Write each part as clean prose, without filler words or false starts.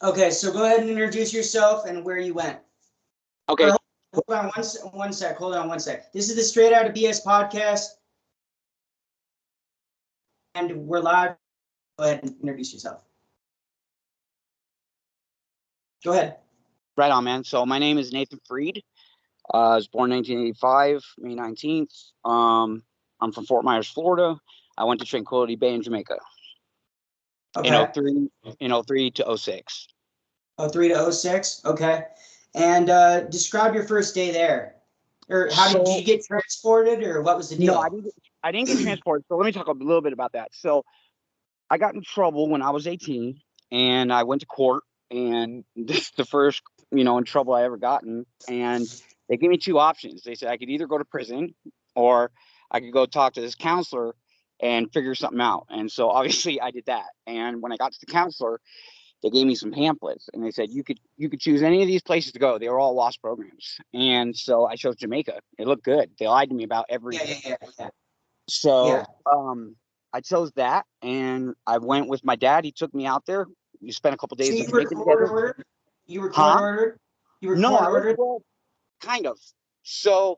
Okay, so go ahead and introduce yourself and where you went. Okay. Hold on one sec. Hold on one sec. This is the Straight Outta BS podcast, and we're live. Go ahead and introduce yourself. Go ahead. Right on, man. So my name is Nathan Freed. I was born 1985, May 19th. I'm from Fort Myers, Florida. I went to Tranquility Bay in Jamaica. Okay. In 03 to 06. 03 to 06. Okay. And describe your first day there. Or did you get transported, or what was the deal? No, I didn't get transported. So let me talk a little bit about that. So I got in trouble when I was 18, and I went to court, and this is the first, in trouble I ever gotten. And they gave me two options. They said I could either go to prison or I could go talk to this counselor and figure something out. And so obviously I did that. And when I got to the counselor, they gave me some pamphlets, and they said you could choose any of these places to go. They were all WASP programs. And so I chose Jamaica. It looked good. They lied to me about everything. Yeah. So I chose that, and I went with my dad. He took me out there. We spent a couple days in Jamaica together. You were court ordered? You were court ordered? Well, kind of. So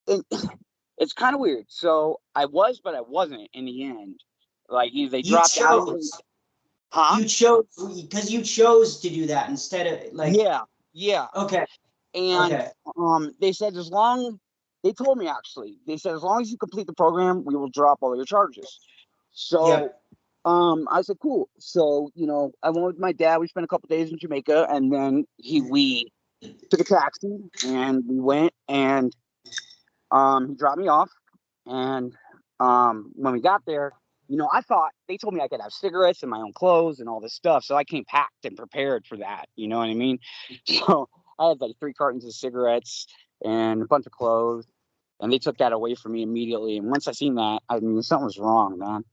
it's kind of weird. So I was, but I wasn't in the end. Like they dropped out. You chose because you chose to do that instead of like. Yeah. Okay. And they said they told me actually, they said as long as you complete the program, we will drop all your charges. So I said cool. So I went with my dad. We spent a couple days in Jamaica, and then we took a taxi and we went, and he dropped me off. And when we got there, I thought they told me I could have cigarettes and my own clothes and all this stuff. So I came packed and prepared for that. You know what I mean? So I had like 3 cartons of cigarettes and a bunch of clothes, and they took that away from me immediately. And once I seen that, I mean, something was wrong, man.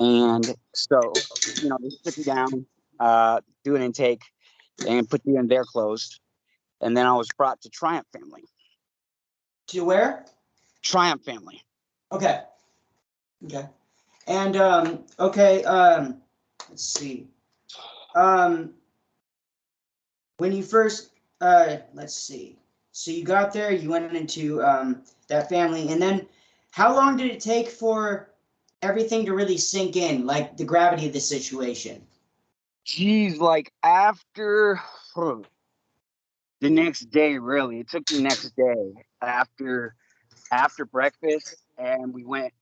And so, they took me down, do an intake, and put you in their clothes. And then I was brought to Triumph Family. To where? Triumph Family. Okay. And let's see. When you first let's see. So you got there, you went into that family, and then how long did it take for everything to really sink in, like the gravity of the situation? Geez, like after the next day, really. It took the next day after breakfast, and we went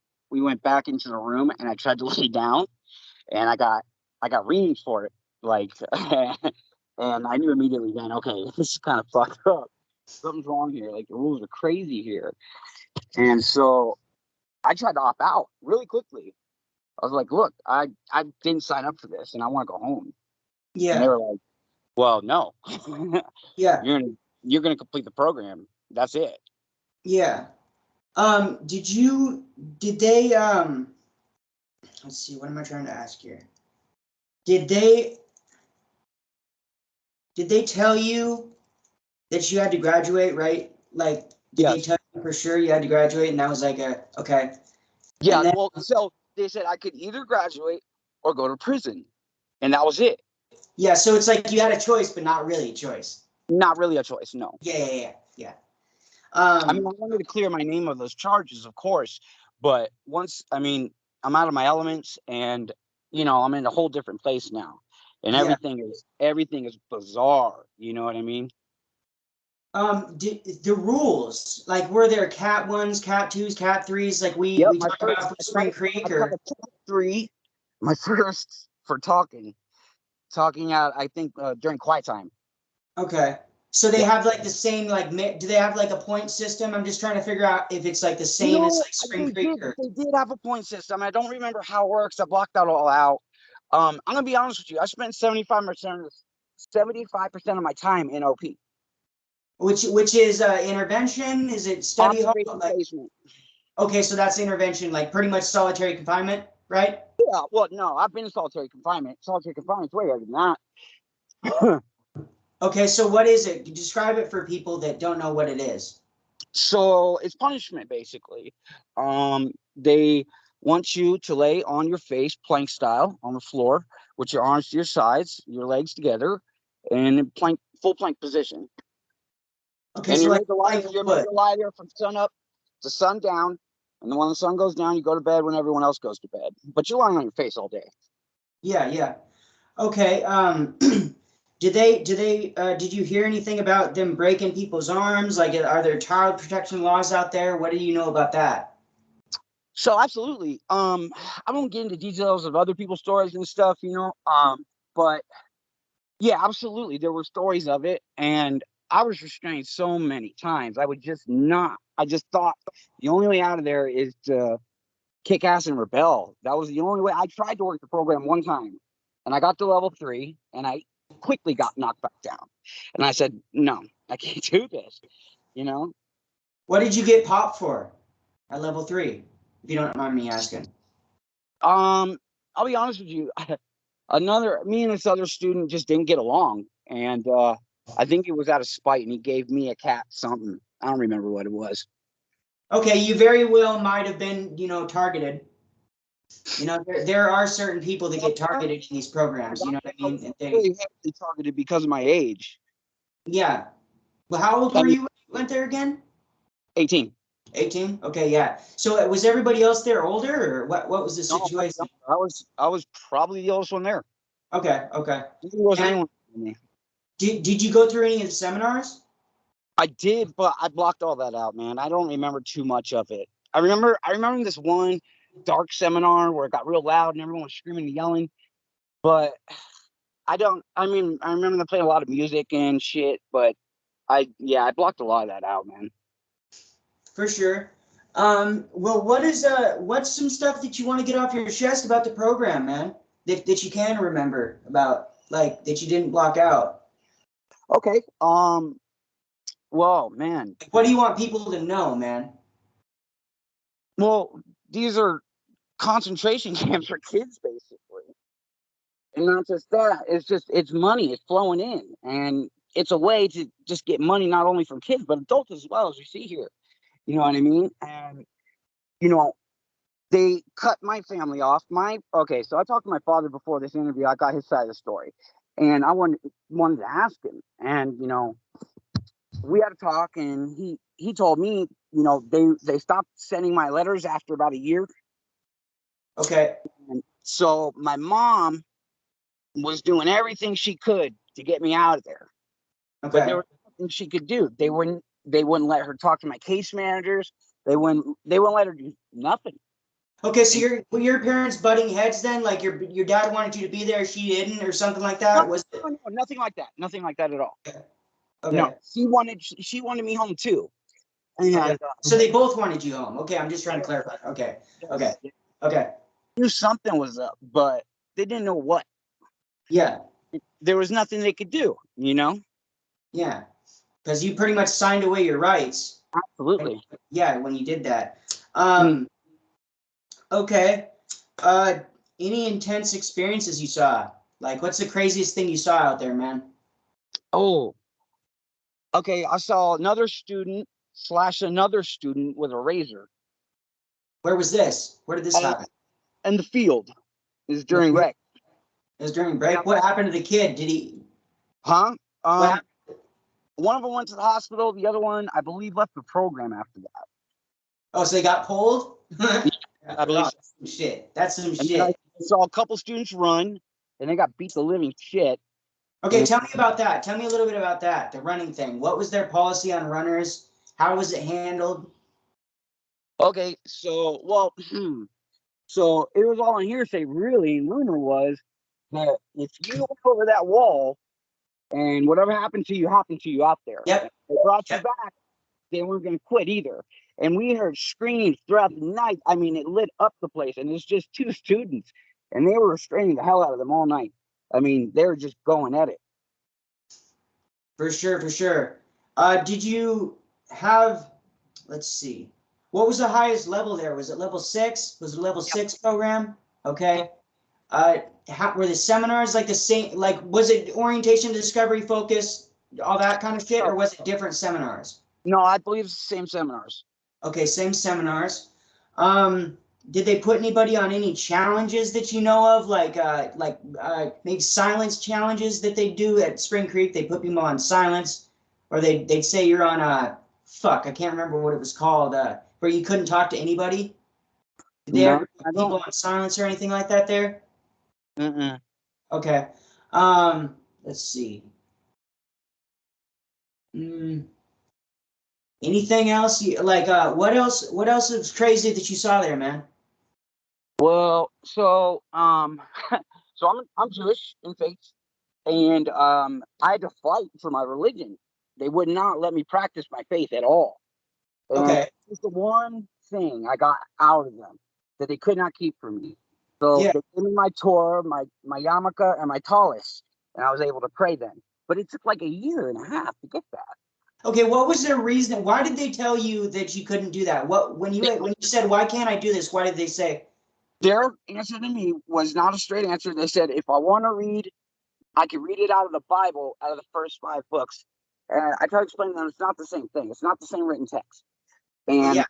back into the room, and I tried to lay down, and I got reamed for it, like, and I knew immediately then, okay, this is kind of fucked up. Something's wrong here. Like, the rules are crazy here. And so I tried to opt out really quickly. I was like, look, I didn't sign up for this, and I want to go home. Yeah. And they were like, well, no. Yeah. You're gonna complete the program. That's it. Yeah. Did they let's see, what am I trying to ask here? Did they tell you that you had to graduate, right? Like, did they tell you for sure you had to graduate, and that was like okay. Yeah, then, well, so they said I could either graduate or go to prison, and that was it. Yeah, so it's like you had a choice, but not really a choice. Not really a choice, no. Yeah. I mean, I wanted to clear my name of those charges, of course, but once, I mean, I'm out of my elements, and I'm in a whole different place now, and everything is bizarre. You know what I mean? The rules, like, were there Cat 1s, Cat 2s, Cat 3s, like we talked about for Spring Creek, or Cat 3? My first for talking out, I think, during quiet time. Okay. So they have like the same, like, do they have like a point system? I'm just trying to figure out if it's like the same as like Spring Creek. They did have a point system. I don't remember how it works. I blocked that all out. I'm gonna be honest with you. I spent 75% of my time in OP. Which is intervention? Is it study hall? Placement. Okay, so that's intervention, like pretty much solitary confinement, right? Yeah. Well, no, I've been in solitary confinement. Solitary confinement's way better than that. Okay, so what is it? Describe it for people that don't know what it is. So it's punishment, basically. They want you to lay on your face, plank style, on the floor with your arms to your sides, your legs together, and in full plank position. Okay, and so you're like, made to lie there from sun up to sun down. And then when the sun goes down, you go to bed when everyone else goes to bed. But you're lying on your face all day. Yeah, yeah. Okay. Did you hear anything about them breaking people's arms? Like, are there child protection laws out there? What do you know about that? So absolutely. I won't get into details of other people's stories and stuff, but yeah, absolutely. There were stories of it, and I was restrained so many times. I just thought the only way out of there is to kick ass and rebel. That was the only way. I tried to work the program one time, and I got to level 3, and I quickly got knocked back down. And I said, no, I can't do this, What did you get popped for at level 3, if you don't mind me asking? I'll be honest with you. Me and this other student just didn't get along, and I think it was out of spite, and he gave me a cat something. I don't remember what it was. Okay, you very well might have been, targeted. There are certain people that get targeted in these programs. You know what I mean? And Really heavily targeted because of my age. Yeah. Well, how old were you when you went there again? 18. 18? Okay, yeah. So was everybody else there older, or what was the situation? No, I was probably the oldest one there. Okay. Did you go through any of the seminars? I did, but I blocked all that out, man. I don't remember too much of it. I remember this one dark seminar where it got real loud and everyone was screaming and yelling. But I remember them playing a lot of music and shit, but I blocked a lot of that out, man. For sure. Well, what's some stuff that you want to get off your chest about the program, man? That you can remember about, like, that you didn't block out? Okay. Well, man. What do you want people to know, man? Well, these are concentration camps for kids, basically. And not just that, it's money, it's flowing in. And it's a way to just get money not only from kids, but adults as well, as we see here. You know what I mean? And, they cut my family off. So I talked to my father before this interview. I got his side of the story. And I wanted to ask him. And, we had a talk, and he told me, they stopped sending my letters after about a year. Okay. And so my mom was doing everything she could to get me out of there. Okay. But there was nothing she could do. They wouldn't let her talk to my case managers. They wouldn't let her do nothing. Okay, so your parents butting heads then? Like your dad wanted you to be there, she didn't, or something like that? No, nothing like that. Nothing like that at all. Okay. No, she wanted me home too. And, okay. So they both wanted you home. Okay, I'm just trying to clarify. Okay. Okay. Okay. Knew something was up, but they didn't know what. Yeah. There was nothing they could do, Yeah. Because you pretty much signed away your rights. Absolutely. When you did that. Okay. Any intense experiences you saw? Like, what's the craziest thing you saw out there, man? Oh. Okay, I saw another student with a razor. Where was this? Where did this happen? In the field. It was during break. It was during break? What happened to the kid? Did he... Huh? One of them went to the hospital. The other one, I believe, left the program after that. Oh, so they got pulled? I believe. That's some shit. That's some shit. I saw a couple students run, and they got beat the living shit. Okay, tell me about that. Tell me a little bit about that, the running thing. What was their policy on runners? How was it handled? Okay, so, so it was all on hearsay, really. Rumor was that if you went over that wall and whatever happened to you out there. Yep. They brought you back. They weren't going to quit either. And we heard screams throughout the night. I mean, it lit up the place, and it's just 2 students, and they were restraining the hell out of them all night. I mean, they were just going at it. For sure, for sure. Did you have, let's see, what was the highest level there? Was it level 6? Was it level 6 program? Okay. Were the seminars like the same, like, was it orientation, discovery, focus, all that kind of shit, or was it different seminars? No, I believe it's the same seminars. Okay, same seminars. did they put anybody on any challenges that you know of, like maybe silence challenges that they do at Spring Creek? They put people on silence, or they'd say you're on fuck, I can't remember what it was called, where you couldn't talk to anybody. Did they ever put people on silence or anything like that there? Mm-mm. Okay. Let's see. Anything else? What else? What else is crazy that you saw there, man? Well, so so I'm Jewish in faith, and I had to fight for my religion. They would not let me practice my faith at all. And Okay. it's the one thing I got out of them that they could not keep from me. So Yeah. they gave me my Torah, my yarmulke, and my tallis, and I was able to pray then. But it took like a year and a half to get that. Okay, what was their reason? Why did they tell you that you couldn't do that? What when you said, why can't I do this? Why did they say? Their answer to me was not a straight answer. They said, if I want to read, I can read it out of the Bible, out of the first 5 books. And I tried to explain to them it's not the same thing. It's not the same written text. And that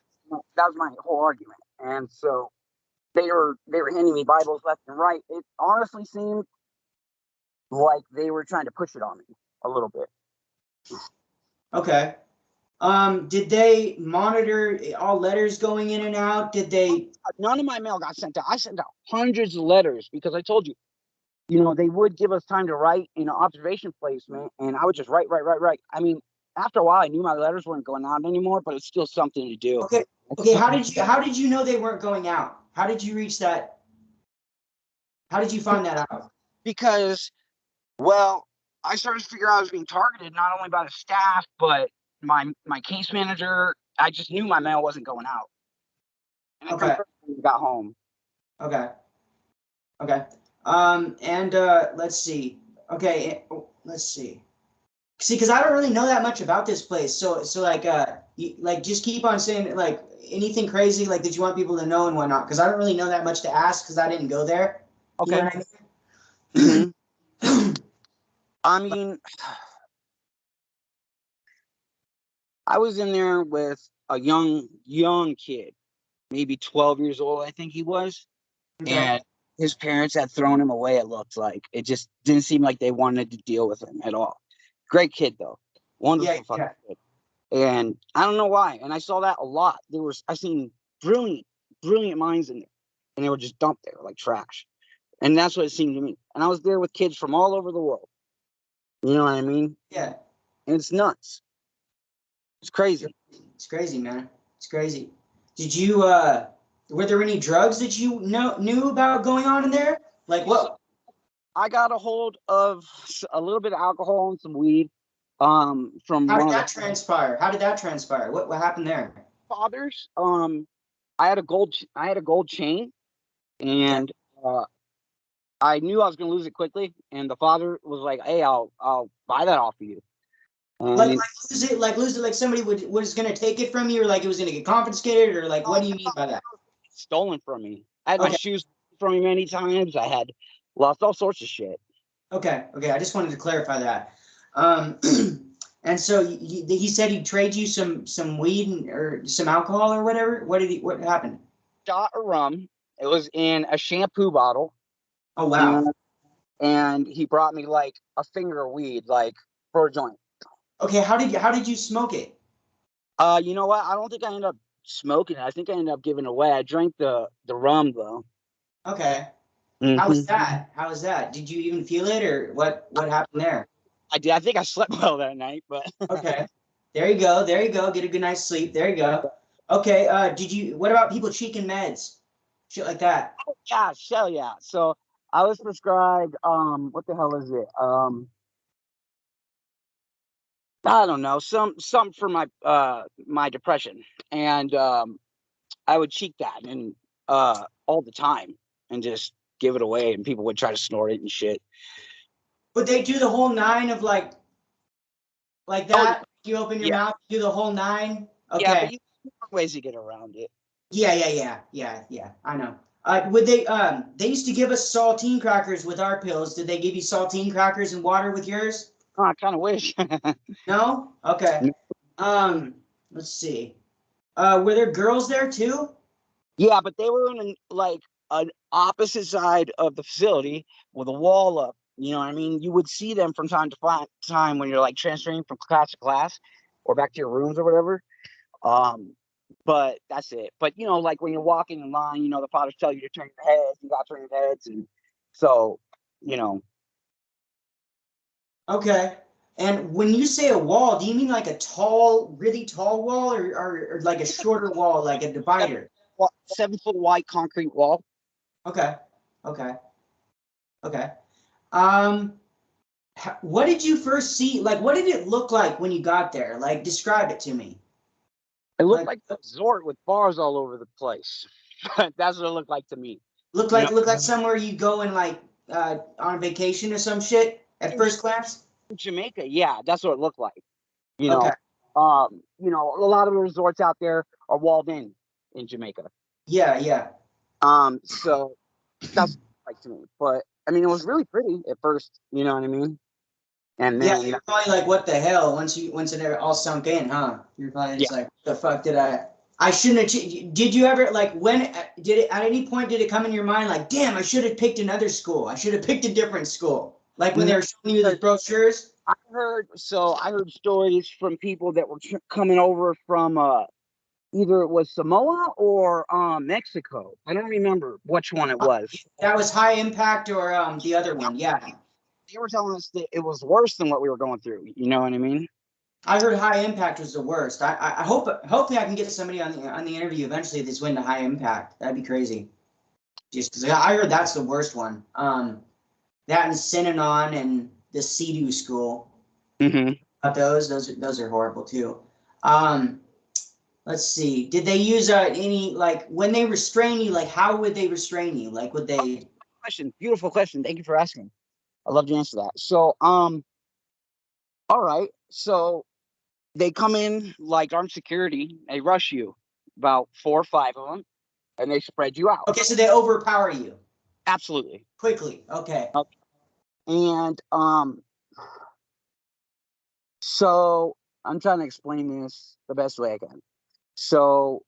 was my whole argument. And so they were handing me Bibles left and right. It honestly seemed like they were trying to push it on me a little bit. Okay. Did they monitor all letters going in and out? Did they? None of my mail got sent out. I sent out hundreds of letters because I told you, they would give us time to write in an observation placement, and I would just write. I mean, after a while, I knew my letters weren't going out anymore, but it's still something to do. Okay. How did you know they weren't going out? How did you reach that? How did you find that out? Because, well, I started to figure out I was being targeted not only by the staff, but my case manager. I just knew my mail wasn't going out. And I confirmed when I got home. Okay. And let's see. Okay, let's see. See, because I don't really know that much about this place, so just keep on saying like anything crazy like that you want people to know and whatnot, because I don't really know that much to ask because I didn't go there. Okay. You know what I mean? I mean, I was in there with a young kid, maybe 12 years old, I think he was. Okay. And his parents had thrown him away, it looked like. It just didn't seem like they wanted to deal with him at all. Great kid, though. Wonderful fucking kid. And I don't know why. And I saw that a lot. I seen brilliant minds in there. And they were just dumped there like trash. And that's what it seemed to me. And I was there with kids from all over the world. You know what I mean? Yeah. And it's nuts. It's crazy. It's crazy, man. It's crazy. Did you were there any drugs that you knew about going on in there? Like what? I got a hold of a little bit of alcohol and some weed. From How did that transpire? How did that transpire? What happened there? Fathers. I had a gold chain, and I knew I was gonna lose it quickly. And the father was like, "Hey, I'll buy that off of you." Like lose it, like somebody was gonna take it from you, or like it was gonna get confiscated, or like what do you mean by that? Stolen from me. I had my shoes from me many times. I had lost all sorts of shit. Okay. I just wanted to clarify that. And so he said he'd trade you some weed or some alcohol or whatever. What happened? Shot of rum. It was in a shampoo bottle. Oh wow. And he brought me like a finger of weed, like for a joint. Okay, how did you smoke it? You know what? I don't think I ended up smoking it. I think I ended up giving it away. I drank the rum though. Okay. Mm-hmm. How was that? Did you even feel it, or what happened there? I did. I think I slept well that night, but okay. There you go. Get a good night's sleep. There you go. Okay. What about people cheeking meds? Shit like that. Oh, yeah, hell yeah. So I was prescribed what the hell is it? I don't know, some for my my depression. And I would cheek that and all the time and just give it away, and people would try to snort it and shit. But they do the whole nine of like that. You open your mouth, do the whole nine. Okay. Yeah, but you have ways to get around it. Yeah. I know. Would they used to give us saltine crackers with our pills. Did they give you saltine crackers and water with yours? Oh, I kind of wish. No? Okay. Let's see. Were there girls there too? Yeah, but they were in like an opposite side of the facility with a wall up. You know what I mean? You would see them from time to time when you're like transferring from class to class or back to your rooms or whatever. Um, but that's it. But you know, like when you're walking in line, you know, the fathers tell you to turn your heads, you got to turn your heads, and so you know, Okay. And when you say a wall, do you mean like a tall, really tall wall, or like a shorter wall, like a divider? 7 foot wide concrete wall. Okay. Okay. Okay. Um, what did you first see? Like, what did it look like when you got there? Like, describe it to me. It looked Like, like a resort with bars all over the place. That's what it looked like to me. look like somewhere you go in like on vacation or some shit at In first glance. Jamaica, yeah, that's what it looked like. Okay. You know, a lot of the resorts out there are walled in Jamaica. Yeah, yeah. So that's like to me. But I mean, it was really pretty at first. You know what I mean? And Yeah, then you're probably like, what the hell? Once it all sunk in, huh? You're probably yeah, just like, the fuck did I shouldn't have. Did you ever like when did it at any point did it come in your mind like, damn, I should have picked another school. I should have picked a different school. Like when they were showing you the brochures. I heard stories from people that were coming over from either it was Samoa or Mexico. I don't remember which one it was. That was High Impact or the other one. Yeah. They were telling us that it was worse than what we were going through. You know what I mean? I heard High Impact was the worst. I hope hopefully I can get somebody on the interview eventually that's win the High Impact. That'd be crazy. Just because I heard that's the worst one. That and Synanon and the Sea-Doo school. Mm-hmm. But those are horrible too. Um, let's see. Did they use any like when they restrain you? Like how would they restrain you? Like would they? Question, beautiful question. Thank you for asking. I love to answer that. So, all right. So they come in like armed security. They rush you, about 4 or 5 of them, and they spread you out. Okay, so they overpower you Absolutely. quickly. Okay. Okay. And so I'm trying to explain this the best way I can. So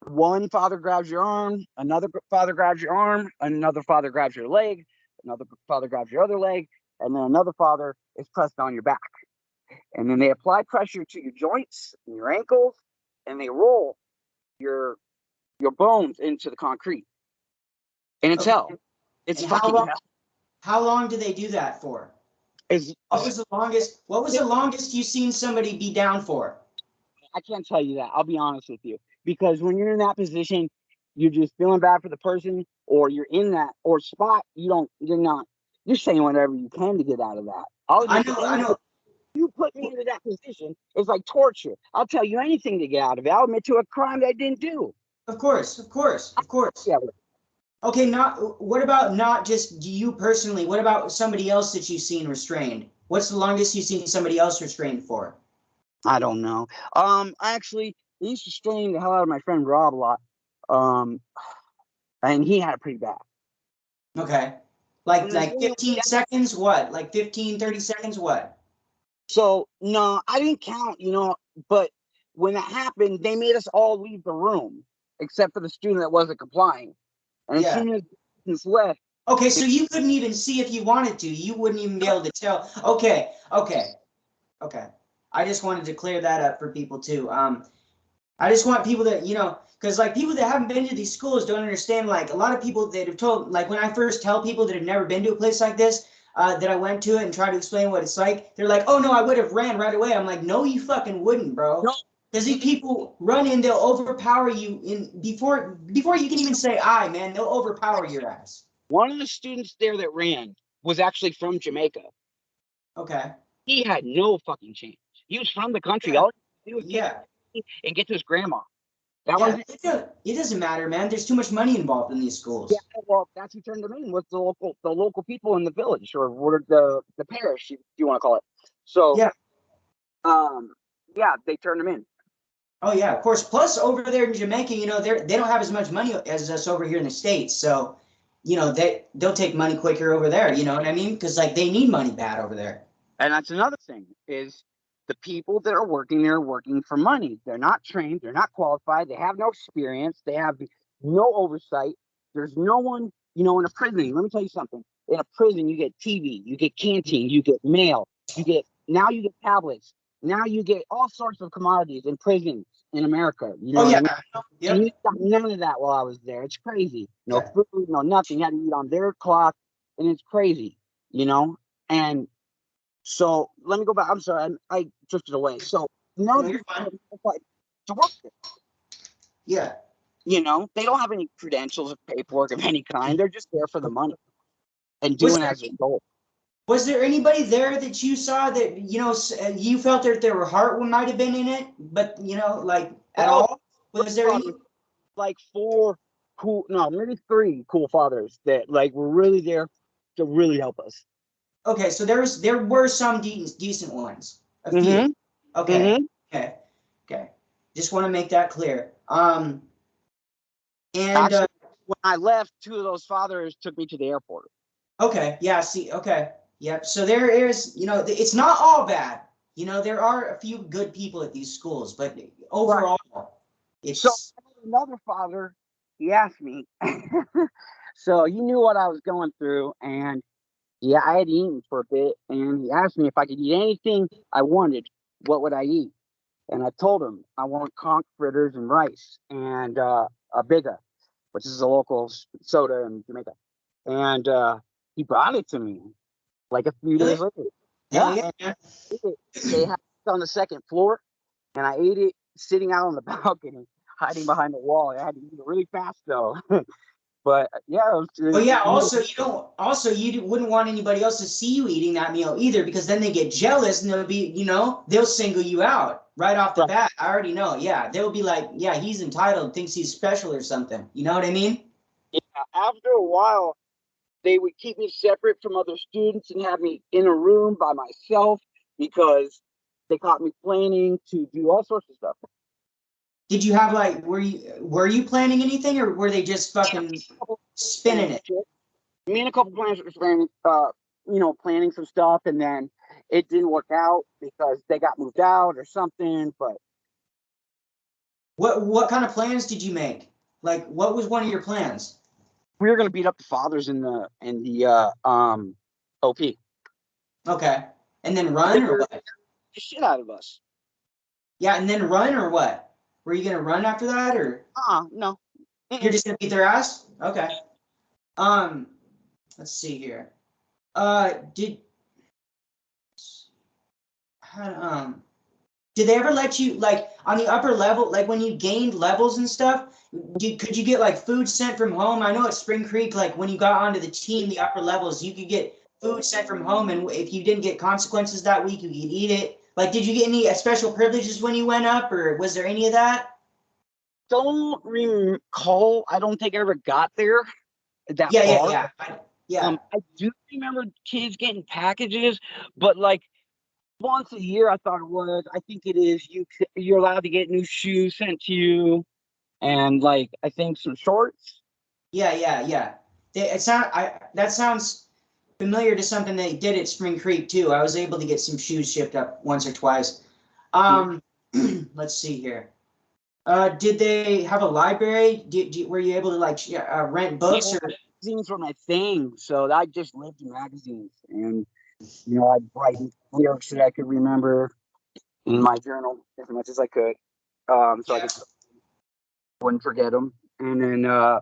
one father grabs your arm, another father grabs your arm, another father grabs your leg, another father grabs your other leg, and then another father is pressed on your back. And then they apply pressure to your joints and your ankles, and they roll your bones into the concrete. And it's Okay. hell. It's And fucking hell. how long do they do that for? It's, What was the longest? What was the longest you seen somebody be down for? I can't tell you that. I'll be honest with you. Because when you're in that position, you're just feeling bad for the person, or you're in that or spot, you're not, you're saying whatever you can to get out of that. I'll I admit to know. I anything. know. You put me into that position, it's like torture. I'll tell you anything to get out of it. I'll admit to a crime that I didn't do. Of course. Of course. Of course. Yeah, Okay, not what about not just you personally? What about somebody else that you've seen restrained? What's the longest you've seen somebody else restrained for? I don't know. Actually, they used to strain the hell out of my friend Rob a lot. Um, and he had it pretty bad. Okay. And there's Like only 15 seconds? What? Like 15, 30 seconds? What? So no, I didn't count, you know, but when that happened, they made us all leave the room, except for the student that wasn't complying. And as Yeah. soon as the students left, Okay, they, so you couldn't even see if you wanted to. You wouldn't even be able to tell. Okay, okay, okay. I just wanted to clear that up for people too. I just want people that, because like people that haven't been to these schools don't understand. Like a lot of people that have told, like when I first tell people that have never been to a place like this, that I went to it and try to explain what it's like, they're like, oh no, I would have ran right away. I'm like, no, you fucking wouldn't, bro. no, Because these people run in, they'll overpower you in before you can even say I, man, they'll overpower your ass. one of the students there that ran was actually from Jamaica. Okay. He had no fucking chance. He was from the country. Yeah. All he was take Yeah. and get to his grandma. That was Yeah. it. It doesn't matter, man. There's too much money involved in these Yeah, schools. well, that's who turned him in was the local people in the village or what the parish, if you want to call it. So, Yeah. um, yeah, they turned him in. Oh yeah, of course. Plus, over there in Jamaica, they don't have as much money as us over here in the States. So, they'll take money quicker over there. You know what I mean? Because like they need money bad over there. And that's another thing is the people that are working there are working for money. They're not trained. They're not qualified. They have no experience. no oversight. There's no one, you know, in a prison. Let me tell you something. In a prison, you get TV, you get canteen, you get mail, you get tablets. Now you get all sorts of commodities in prisons in America. You know Oh what I yeah. mean? Yep. And you got none of that while I was there. It's crazy. No Yeah. food, no nothing. You had to eat on their clock, and it's crazy, you know? And so let me go back. I'm sorry, I drifted away. So none No, of you're these fine. people qualified to work there. Yeah. You know, they don't have any credentials or paperwork of any kind. They're just there for the money and Was doing there, as a goal. was there anybody there that you saw that, you know, you felt that their heart might have been in it, but, you know, like at Well, all? Was there any? like maybe 3 cool fathers that like were really there to really help us. Okay, so there were some decent ones. A few. Mm-hmm. Okay. Mm-hmm. Okay. Okay. Just want to make that clear. And Actually, when I left, 2 of those fathers took me to the airport. okay, yeah, see, okay. Yep. So there is, you know, it's not all bad. You know, there are a few good people at these schools, but overall, Right. it's So another father, he asked me. So he knew what I was going through, and yeah, I had eaten for a bit, and he asked me if I could eat anything I wanted. What would I eat? And I told him I want conch fritters and rice and a biga, which is a local soda in Jamaica. And he brought it to me like a few really, days later. hell Yeah, yeah, and man. they had it on the second floor, and I ate it sitting out on the balcony, hiding behind the wall. I had to eat it really fast though. But yeah, Well, yeah. Also, wouldn't want anybody else to see you eating that meal either, because then they get jealous and they'll be, you know, they'll single you out right off the right. bat. I already know. Yeah, they'll be like, yeah, he's entitled, thinks he's special or something. You know what I mean? Yeah, after a while, they would keep me separate from other students and have me in a room by myself because they caught me planning to do all sorts of stuff. Did you have like, were you planning anything, or were they just fucking spinning it? Me and a couple planners were planning some stuff, and then it didn't work out because they got moved out or something. But What kind of plans did you make? Like, what was one of your plans? we were gonna beat up the fathers in the OP. Okay, and then They run or were what? the shit out of us. Yeah, and then run or what? Were you gonna run after that, or No. you're Mm-mm. just gonna beat their ass? Okay. Um, let's see here. Did um did they ever let you, like, on the upper level, like when you gained levels and stuff? Could you get like food sent from home? I know at Spring Creek, like when you got onto the team, the upper levels, you could get food sent from home, and if you didn't get consequences that week, you could eat it. Like, did you get any special privileges when you went up, or was there any of that? Don't recall. I don't think I ever got there that Yeah, yeah, far. yeah, yeah. I do remember kids getting packages, but like once a year, I thought it was. I think it is. You're allowed to get new shoes sent to you, and like I think some shorts. Yeah, yeah, yeah. That sounds familiar to something they did at Spring Creek too. I was able to get some shoes shipped up once or twice. Um, let's see here. Did they have a library? Were you able to like rent books Yeah, or? magazines were my thing, so I just lived in magazines, and I'd write lyrics that I could remember in my journal as much as I could, so I Yeah. could wouldn't forget them. And then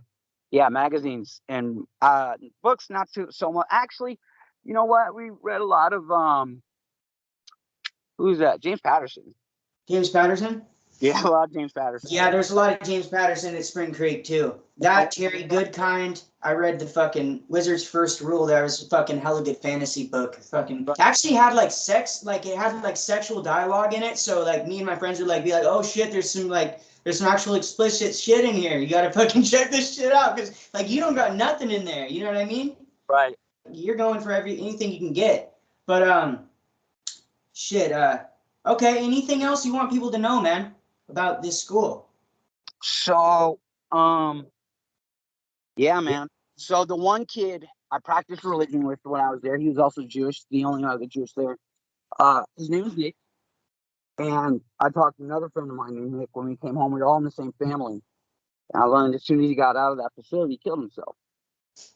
yeah, magazines and books, not so much. Actually, you know what? We read a lot of who's that? James Patterson. James Patterson? Yeah, a lot of James Patterson. Yeah, there's a lot of James Patterson at Spring Creek too. That Terry Goodkind. I read the fucking Wizard's First Rule. That was a fucking hella good fantasy book. Fucking actually had like sex, like it had like sexual dialogue in it. So like me and my friends would like be like, oh shit, there's some actual explicit shit in here. You gotta fucking check this shit out, because like you don't got nothing in there. You know what I mean? Right. You're going for anything you can get. But shit. Okay. Anything else you want people to know, man, about this school? So, yeah, man. So the one kid I practiced religion with when I was there, he was also Jewish, the only other Jewish there. His name was Nick, and I talked to another friend of mine named Nick when we came home. We were all in the same family, And I learned as soon as he got out of that facility, he killed himself.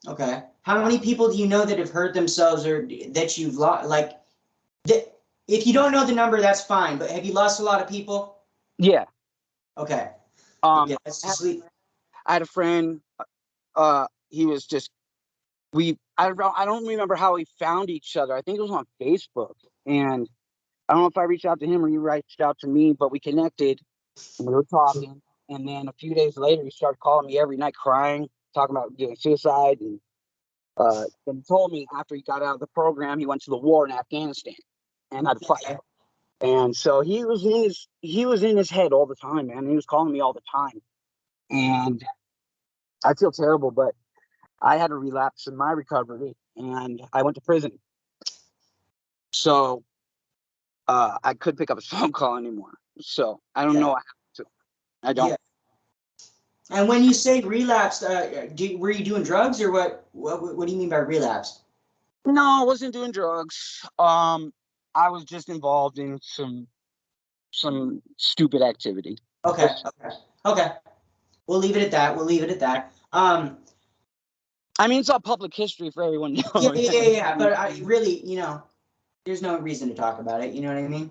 Okay. How many people do you know that have hurt themselves or that you've lost? Like, if you don't know the number, that's fine. But have you lost a lot of people? Yeah. Okay. Yeah, let's just leave. I had a friend. He was just I don't remember how we found each other. I think it was on Facebook, and I don't know if I reached out to him or he reached out to me, but we connected and we were talking. And then a few days later, he started calling me every night, crying, talking about getting suicide. And then he told me after he got out of the program, he went to the war in Afghanistan and had to fight. Okay. And so he was in his head all the time, man. He was calling me all the time, and I feel terrible, but I had a relapse in my recovery, and I went to prison. So I couldn't pick up a phone call anymore. So I don't know what happened to him. I don't. Yeah. And when you say relapsed, were you doing drugs or what? What do you mean by relapse? No, I wasn't doing drugs. I was just involved in some stupid activity. Okay. Okay. We'll leave it at that. We'll leave it at that. I mean, it's all public history for everyone to know. Yeah. But I really, there's no reason to talk about it. You know what I mean?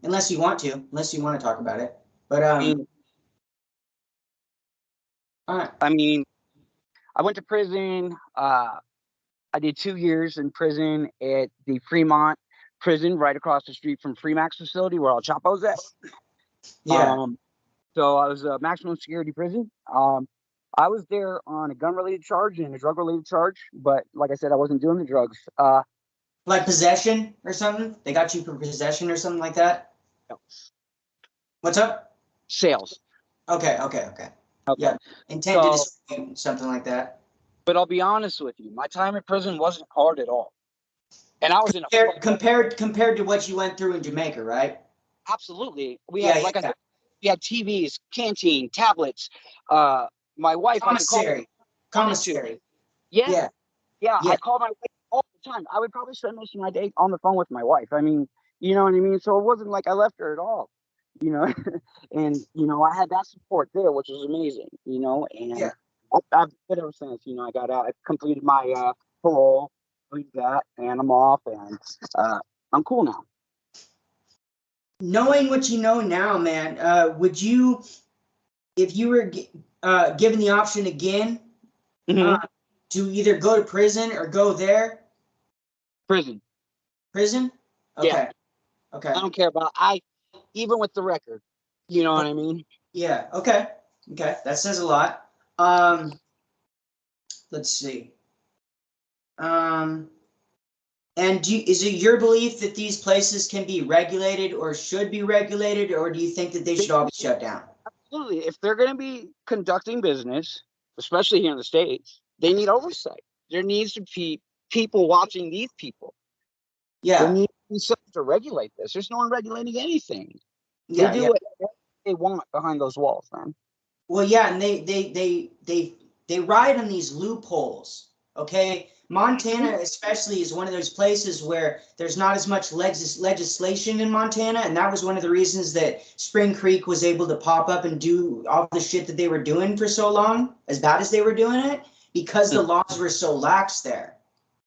Unless you want to talk about it. But all right. I mean, I went to prison. I did 2 years in prison at the Fremont prison right across the street from Freemax facility where El Chapo's at. Yeah. So I was a maximum security prison. I was there on a gun-related charge and a drug-related charge, but like I said, I wasn't doing the drugs. Like possession or something? They got you for possession or something like that? No. What's up? Sales. Okay. Yeah. Intended to something like that. But I'll be honest with you, my time in prison wasn't hard at all. And I was compared to what you went through in Jamaica, right? Absolutely. We had, I said, we had TVs, canteen, tablets. My wife, commissary. Yeah. I called my wife all the time. I would probably spend most of my day on the phone with my wife. I mean, you know what I mean? So it wasn't like I left her at all, and, I had that support there, which was amazing, and I've been ever since, I got out. I completed my parole, that, and I'm off, and I'm cool now. Knowing what you know now, man, would you, if you were given the option again, to either go to prison or go there? Prison? Okay. Yeah. Okay. I don't care about even with the record. You know what I mean? Yeah. Okay. That says a lot. Let's see. And is it your belief that these places can be regulated or should be regulated, or do you think that they should all be shut down? Absolutely. If they're going to be conducting business, especially here in the States, they need oversight. There needs to be people watching these people. Yeah. There needs to be something to regulate this. There's no one regulating anything. Yeah, they do whatever they want behind those walls, man. Well, yeah, and they ride on these loopholes. Okay, Montana especially is one of those places where there's not as much legislation in Montana, and that was one of the reasons that Spring Creek was able to pop up and do all the shit that they were doing for so long, as bad as they were doing it, because the laws were so lax there.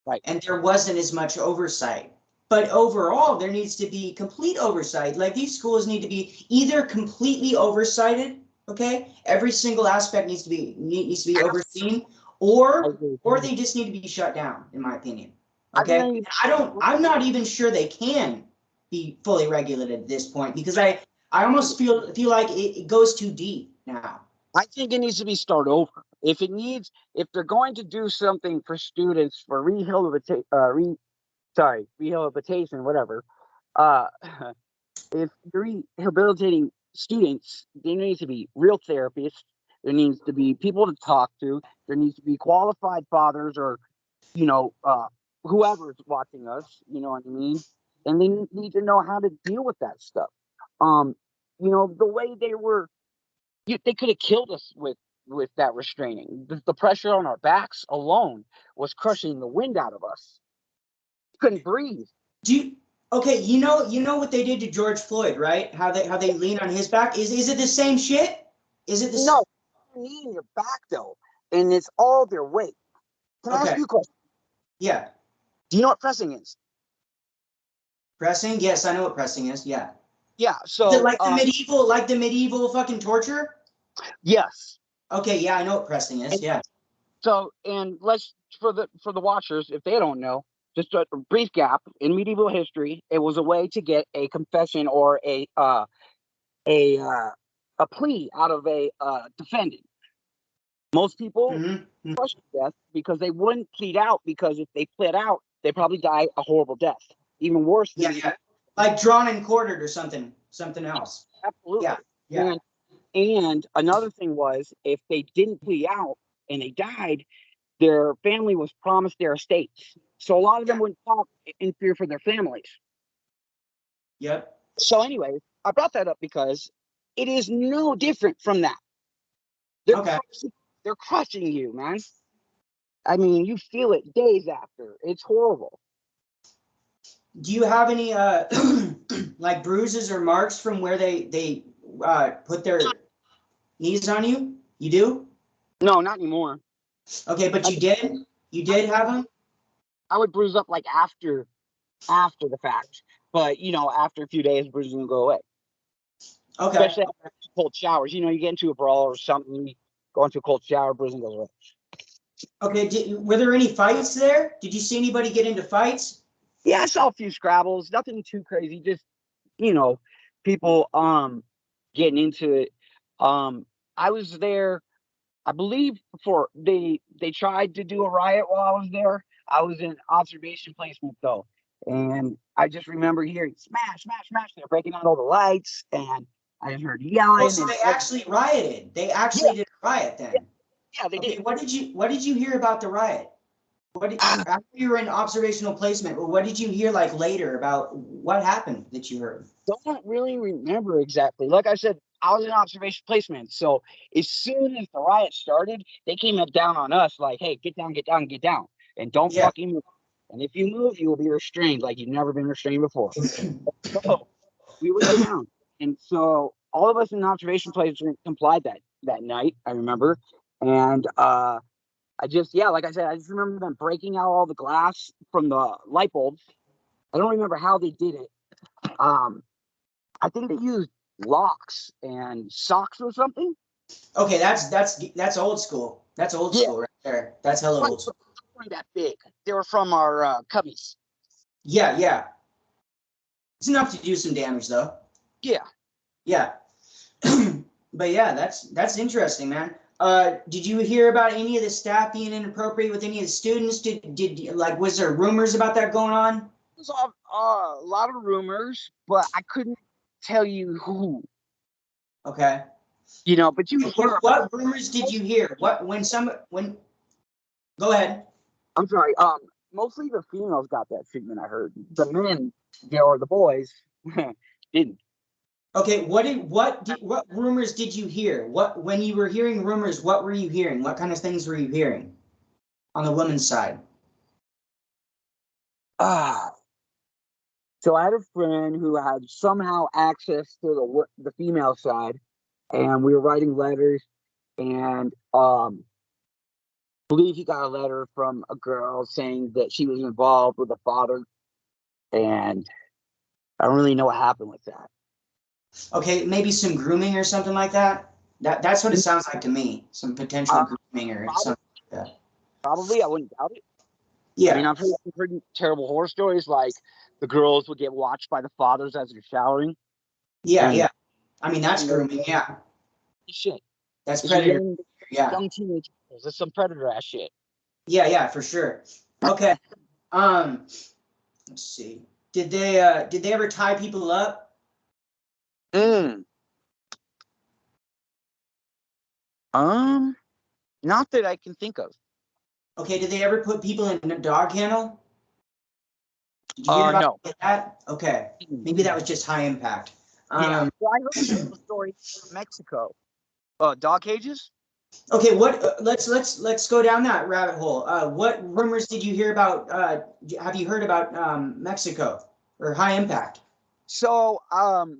Right. And there wasn't as much oversight. But overall, there needs to be complete oversight. Like, these schools need to be either completely oversighted, okay? Every single aspect needs to be overseen, or they just need to be shut down, in my opinion. Okay? I'm not even sure they can be fully regulated at this point, because I almost feel like it goes too deep now. I think it needs to be started over. If they're going to do something for students for rehabilitation, whatever. If you're rehabilitating students, there needs to be real therapists. There needs to be people to talk to. There needs to be qualified fathers or, whoever's watching us, you know what I mean? And they need to know how to deal with that stuff. The way they could have killed us with that restraining. The pressure on our backs alone was crushing the wind out of us. Couldn't breathe. Okay, you know what they did to George Floyd, right? How they lean on his back. Is it the same shit? Is it the No? knee and your back though, and it's all their weight. Can I ask you a question? Yeah. Do you know what pressing is? Pressing? Yes, I know what pressing is. Yeah. Yeah. So Is it like the medieval fucking torture? yes. Okay, yeah, I know what pressing is. Yeah. So, and let's for the watchers, if they don't know, just a brief gap in medieval history, it was a way to get a confession or a plea out of a defendant. Most people Mm-hmm. crushed to death because they wouldn't plead out, because if they pled out, they probably die a horrible death, even worse than like drawn and quartered or something else. Absolutely. Yeah. And another thing was, if they didn't plead out and they died, their family was promised their estates. So a lot of them wouldn't talk in fear for their families. Yep. So anyway, I brought that up because it is no different from that. They're crushing you, man. I mean, you feel it days after. It's horrible. Do you have any like bruises or marks from where they put their knees on you? You do? No, not anymore. Okay, but you did? You did have them? I would bruise up like after the fact. But, after a few days, bruising will go away. Okay. Especially after cold showers. You get into a brawl or something, you go into a cold shower, bruising goes away. Okay, were there any fights there? Did you see anybody get into fights? Yeah, I saw a few scrabbles. Nothing too crazy. Just, people getting into it. I was there, I believe, before they tried to do a riot while I was there. I was in observation placement though, and I just remember hearing smash, smash, smash. They're breaking out all the lights, and I just heard yelling. Oh, so they actually rioted. They actually did a riot then. Yeah, they did. What did you hear about the riot? After you were in observational placement, what did you hear like later about what happened that you heard? Don't really remember exactly. Like I said, I was in observation placement. So as soon as the riot started, they came down on us like, hey, get down, get down, get down. And don't fucking move. And if you move, you will be restrained like you've never been restrained before. So we would get down. And so all of us in observation placement complied that night, I remember. And like I said, I just remember them breaking out all the glass from the light bulbs. I don't remember how they did it. I think they used locks and socks or something. Okay, that's old school. That's old school right there. That's hella old school. They weren't that big. They were from our cubbies. Yeah. It's enough to do some damage though. Yeah. But yeah, that's interesting, man. Did you hear about any of the staff being inappropriate with any of the students? Was there rumors about that going on? There's a lot of rumors, but I couldn't tell you who. Okay. But you hear. What rumors did you hear? Go ahead. I'm sorry. Mostly the females got that treatment. I heard the men, or the boys, didn't. Okay. What rumors did you hear? When you were hearing rumors, what were you hearing? What kind of things were you hearing on the women's side? So I had a friend who had somehow access to the female side, and we were writing letters, and I believe he got a letter from a girl saying that she was involved with the father, and I don't really know what happened with that. Okay, maybe some grooming or something like that. That's what it sounds like to me. Some potential grooming or something like that. Probably, I wouldn't doubt it. Yeah. I mean, I've heard some pretty terrible horror stories, like the girls would get watched by the fathers as they're showering. Yeah. I mean, that's grooming. Yeah. Shit. That's predator. Young teenagers. That's some predator ass shit. Yeah, for sure. Okay. Let's see. Did they ever tie people up? Not that I can think of. Okay, did they ever put people in a dog kennel? Did you hear about that? Okay, maybe that was just high impact. Well, I heard a story from Mexico. Dog cages. Okay, let's go down that rabbit hole. What rumors did you hear about? Have you heard about Mexico or high impact? So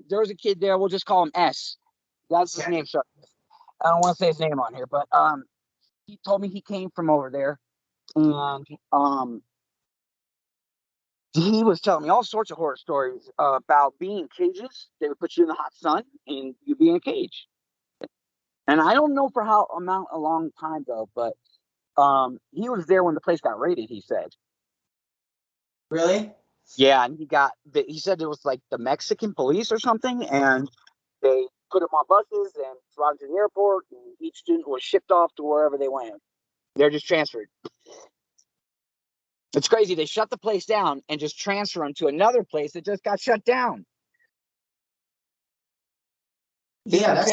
there was a kid there. We'll just call him S. That's his name. I don't want to say his name on here, but he told me he came from over there, and he was telling me all sorts of horror stories about being in cages. They would put you in the hot sun and you'd be in a cage. And I don't know for how a long time though, but he was there when the place got raided, he said. Really? Yeah, and he said it was like the Mexican police or something, and they put him on buses and brought him to the airport, and each student was shipped off to wherever they went. They're just transferred. It's crazy. They shut the place down and just transfer them to another place that just got shut down. Yeah,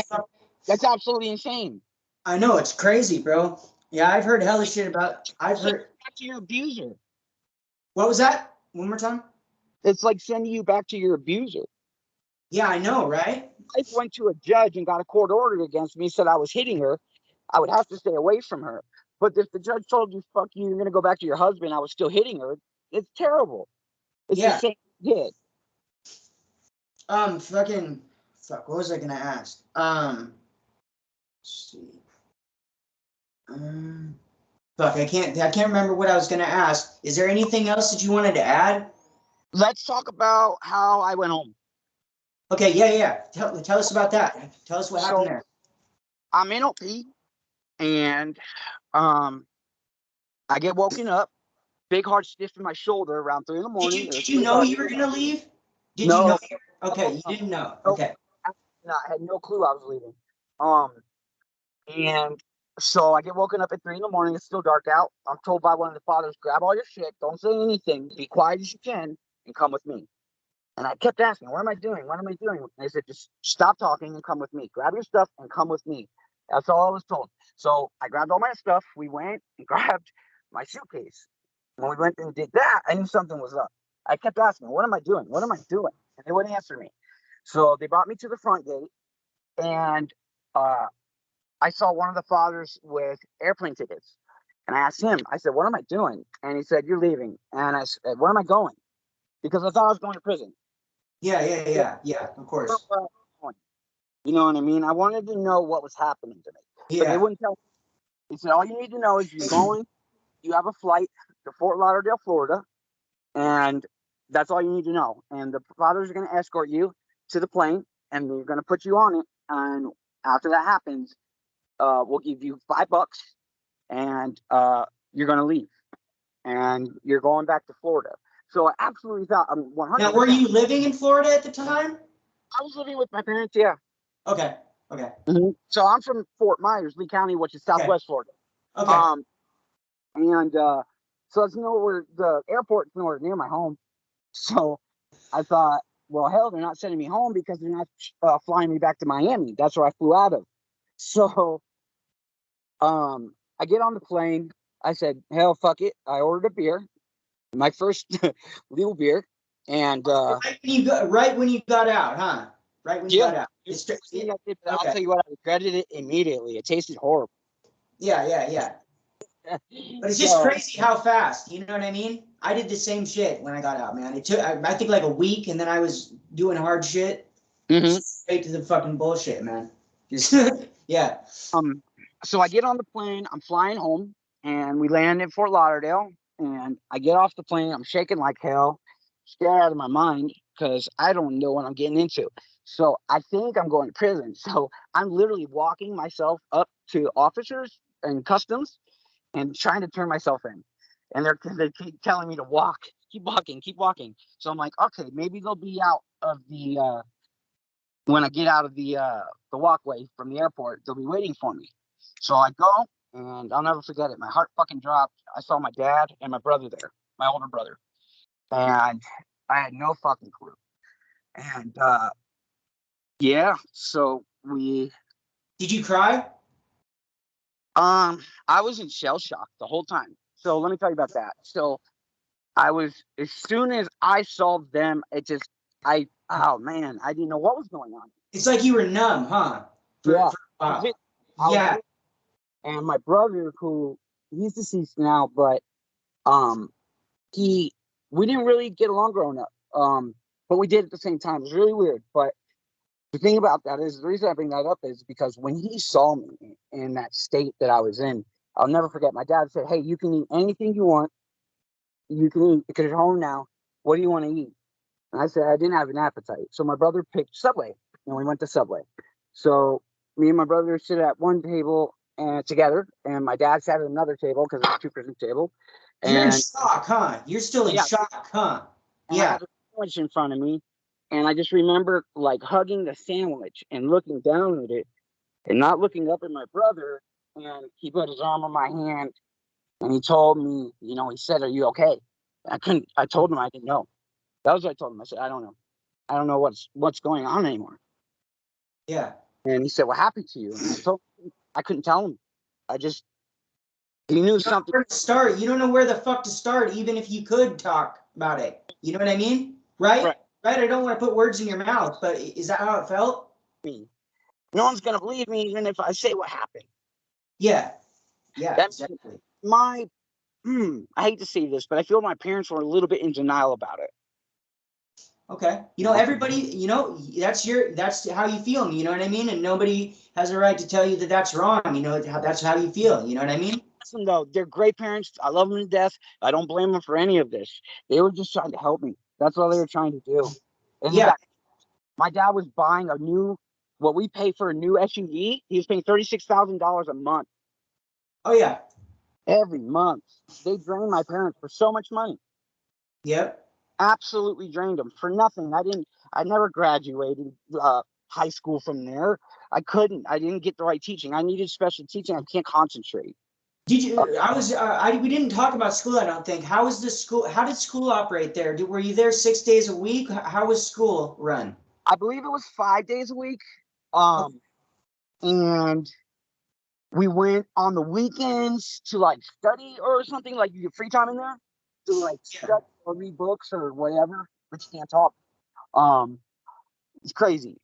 That's absolutely insane. I know, it's crazy, bro. Yeah, I've heard hella shit about. I've heard. Back to your abuser. What was that? One more time. It's like sending you back to your abuser. Yeah, I know, right? I went to a judge and got a court order against me, said I was hitting her. I would have to stay away from her. But if the judge told you, fuck you, you're going to go back to your husband, I was still hitting her, it's terrible. It's the same kid. Fucking, fuck, what was I going to ask? Let's see. Fuck, I can't remember what I was going to ask. Is there anything else that you wanted to add? Let's talk about how I went home. Okay, yeah. Tell us about that. Tell us what happened there. I'm in OP, and I get woken up, big hard stiff in my shoulder around 3 a.m. Did you know you were gonna leave? Did no. you know? Okay, you didn't know. Okay. No, I had no clue I was leaving. And so I get woken up at 3 a.m. It's still dark out. I'm told by one of the fathers, grab all your shit, don't say anything, be quiet as you can, and come with me. And I kept asking, what am I doing? What am I doing? And they said, just stop talking and come with me. Grab your stuff and come with me. That's all I was told. So I grabbed all my stuff. We went and grabbed my suitcase. When we went and did that, I knew something was up. I kept asking, what am I doing? What am I doing? And they wouldn't answer me. So they brought me to the front gate, and I saw one of the fathers with airplane tickets. And I asked him, I said, what am I doing? And he said, you're leaving. And I said, where am I going? Because I thought I was going to prison. Yeah, of course. You know what I mean? I wanted to know what was happening to me. Yeah. But they wouldn't tell me. They said, all you need to know is you're going, you have a flight to Fort Lauderdale, Florida, and that's all you need to know. And the fathers are going to escort you to the plane, and they're going to put you on it. And after that happens, we'll give you $5, and you're going to leave. And you're going back to Florida. So I absolutely thought I'm 100%. Now, were you living in Florida at the time? I was living with my parents, yeah. Okay. Mm-hmm. So I'm from Fort Myers, Lee County, which is Southwest Florida. Okay. And so it's nowhere, the airport's nowhere near my home. So I thought, well, hell, they're not sending me home because they're not flying me back to Miami. That's where I flew out of. So I get on the plane. I said, hell, fuck it. I ordered a beer, my first legal beer. And right when you got out, huh? Right when you got out. I'll tell you what, I regretted it immediately. It tasted horrible. Yeah. But it's just crazy how fast, you know what I mean? I did the same shit when I got out, man. It took, I think, like a week, and then I was doing hard shit. Straight to the fucking bullshit, man. Just, yeah. So I get on the plane, I'm flying home, and we land in Fort Lauderdale, and I get off the plane, I'm shaking like hell, scared out of my mind, because I don't know what I'm getting into. So I think I'm going to prison. So I'm literally walking myself up to officers and customs and trying to turn myself in. And they keep telling me to walk, keep walking. So I'm like, okay, maybe they'll be out of the, when I get out of the walkway from the airport, they'll be waiting for me. So I go, and I'll never forget it. My heart fucking dropped. I saw my dad and my brother there, my older brother. And I had no fucking clue. And yeah, so we. Did you cry? I was in shell shock the whole time. So let me tell you about that. So I was, as soon as I saw them, oh man, I didn't know what was going on. It's like you were numb, huh? Yeah. And my brother, who he's deceased now, but we didn't really get along growing up. But we did at the same time. It was really weird. But The thing about that is, the reason I bring that up is because when he saw me in that state that I was in, I'll never forget. My dad said, "Hey, you can eat anything you want. You can eat because you're home now. What do you want to eat?" And I said I didn't have an appetite. So my brother picked Subway, and we went to Subway. So me and my brother sit at one table and together, and my dad sat at another table because it's a two-person table. You're in And shock, huh? You're still in yeah, shock, huh? and I Yeah. had a sandwich in front of me, and I just remember like hugging the sandwich and looking down at it and not looking up at my brother. And he put his arm on my hand and he told me, he said, "Are you okay?" I told him I didn't know. That was what I told him. I said, "I don't know. I don't know what's going on anymore." Yeah. And he said, "What happened to you?" And I told him I couldn't tell him. He knew You don't know something. where to start. You don't know where the fuck to start, even if you could talk about it. You know what I mean? Right? Right. Right? I don't want to put words in your mouth, but is that how it felt? Me. No one's going to believe me even if I say what happened. Yeah. Yeah, That exactly. my, I hate to say this, but I feel my parents were a little bit in denial about it. Okay. You know? Everybody, that's how you feel, you know what I mean? And nobody has a right to tell you that that's wrong, that's how you feel, you know what I mean? Listen, though, they're great parents. I love them to death. I don't blame them for any of this. They were just trying to help me. That's all they were trying to do. And they Yeah. got, my dad was buying what we pay for a new SUV. He was paying $36,000 a month. Oh, yeah. Every month. They drained my parents for so much money. Yep. Absolutely drained them for nothing. I never graduated high school from there. I didn't get the right teaching. I needed special teaching. I can't concentrate. Did you, we didn't talk about school, I don't think. How was the school, how did school operate there? Were you there 6 days a week? How was school run? I believe it was 5 days a week. Okay. And we went on the weekends to like study or something, like you get free time in there to like Yeah. study or read books or whatever, but you can't talk. It's crazy.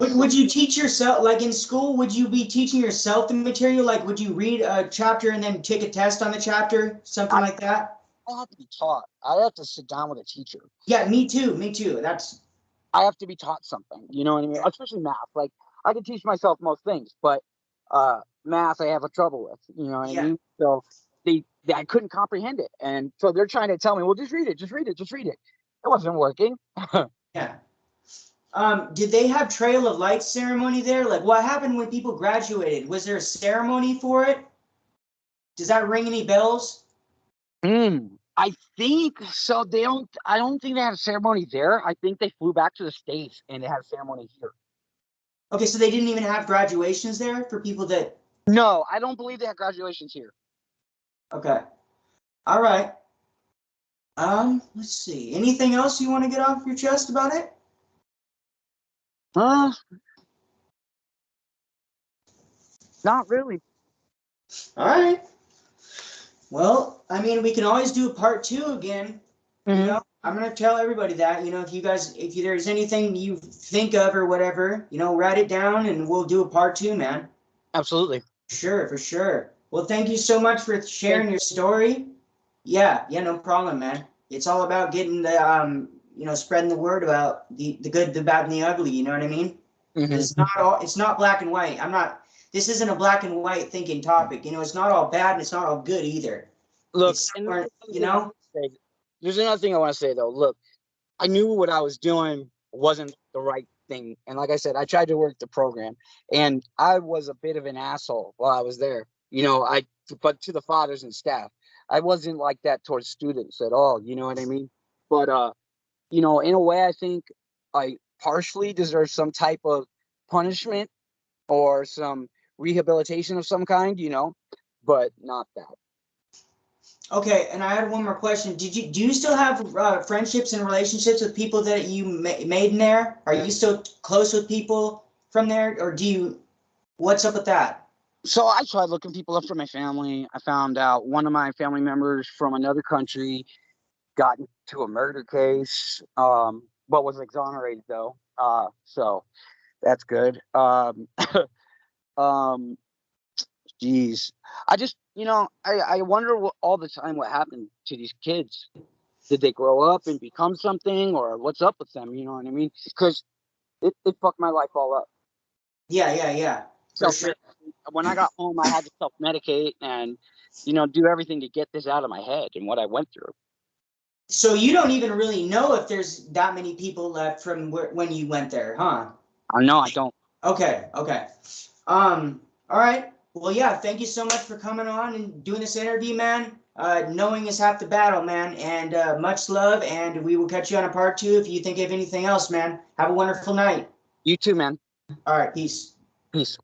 Would you teach yourself, like in school, would you be teaching yourself the material? Like, would you read a chapter and then take a test on the chapter? Something I, like that? I have to be taught. I have to sit down with a teacher. Yeah, me too. Me too. I have to be taught something. You know what I mean? Especially math. Like I can teach myself most things, but math I have a trouble with. You know what I Yeah. mean? So I couldn't comprehend it, and so they're trying to tell me, well, just read it, just read it, just read it. It wasn't working. Yeah. Did they have Trail of Lights ceremony there? Like, what happened when people graduated? Was there a ceremony for it? Does that ring any bells? I think so. I don't think they had a ceremony there. I think they flew back to the States and they had a ceremony here. Okay, so they didn't even have graduations there for people that. No, I don't believe they had graduations here. Okay. All right. Let's see. Anything else you want to get off your chest about it? Uh, Not really. All right. Well, I mean, we can always do a part two again. Mm-hmm. I'm gonna tell everybody that, if there's anything you think of or whatever, write it down and we'll do a part two, man. Absolutely. Sure, for sure. Well, thank you so much for Thank sharing your story. Yeah, no problem, man. It's all about getting spreading the word about the good, the bad, and the ugly. You know what I mean? you. Mm-hmm. It's not black and white. This isn't a black and white thinking topic. It's not all bad and it's not all good either. Look, It's and somewhere, you know? there's another thing I want to say though. Look, I knew what I was doing wasn't the right thing. And like I said, I tried to work the program and I was a bit of an asshole while I was there. But to the fathers and staff, I wasn't like that towards students at all. You know what I mean? But, in a way, I think I partially deserve some type of punishment or some rehabilitation of some kind, but not that. Okay, and I had one more question. Do you still have friendships and relationships with people that you made in there? Are you still close with people from there, or what's up with that? So I tried looking people up for my family. I found out one of my family members from another country got into a murder case, but was exonerated though. So that's good. Um, Geez, I just, I wonder all the time what happened to these kids. Did they grow up and become something, or what's up with them? You know what I mean? Because it fucked my life all up. Yeah. For sure. When I got home, I had to self-medicate and, do everything to get this out of my head and what I went through. So you don't even really know if there's that many people left from when you went there, huh? No, I don't. Okay. All right. Well, yeah, thank you so much for coming on and doing this interview, man. Knowing is half the battle, man, and much love, and we will catch you on a part 2 if you think of anything else, man. Have a wonderful night. You too, man. All right, peace. Peace.